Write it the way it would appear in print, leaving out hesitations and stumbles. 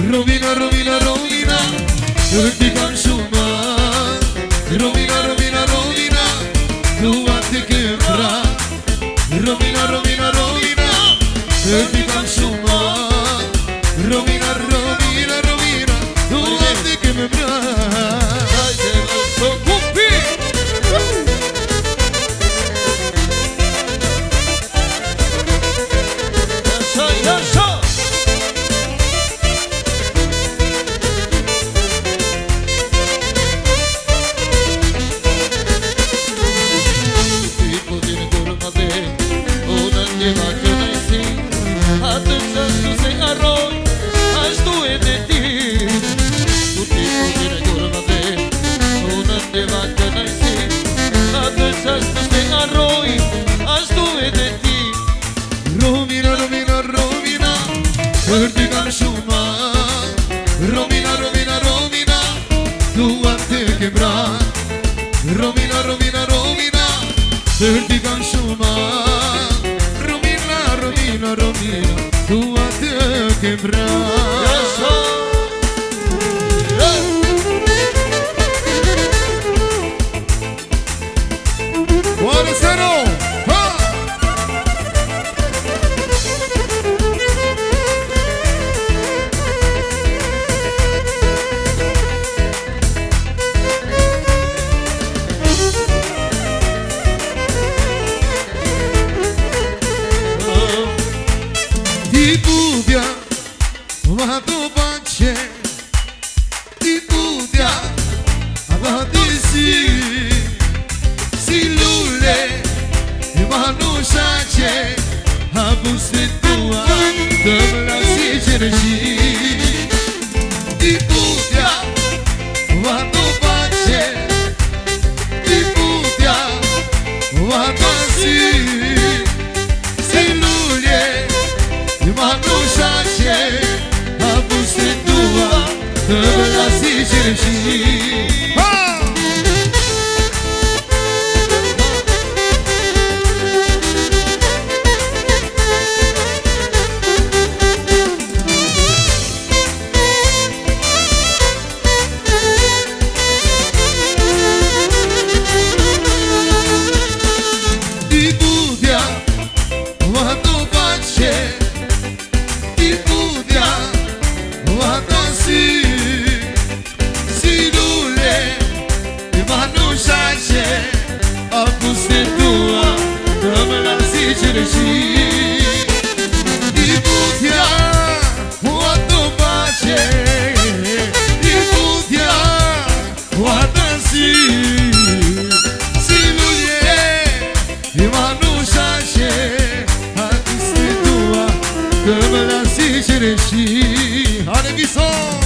Rovina, rovina, rovina, ti kam shumë. Rovina, rovina, rovina, dua të kemra. Rovina, rovina, rovina, ti kam shumë. Rovina, rovina, rovina, dua të kemra. Hajde, vazhdo kupi. Jasha, jasha. Rovina, rovina, rovina, ti kam shumë. Rovina, rovina, rovina, dua të kemra. Rovina, rovina, rovina, ti kam shumë. Rovina, rovina, rovina, dua të kemra. Buonasera! Ti budia, vado pace. Ti budia, vado si lule, vado sace. A buste tua, dove la si cerci. Ti budia, vado pace. Ti budia, vado si lule. Ma non sa c'è a buste tua dove la si cerci. Ti budia, quando pace. Si lule, ma non sa c'è a buste tua dove la si cerci. Ti budia, quando pace. Ti budia, quando si lule, ma non sa c'è a buste tua dove la si cerci. Allez, Bisson!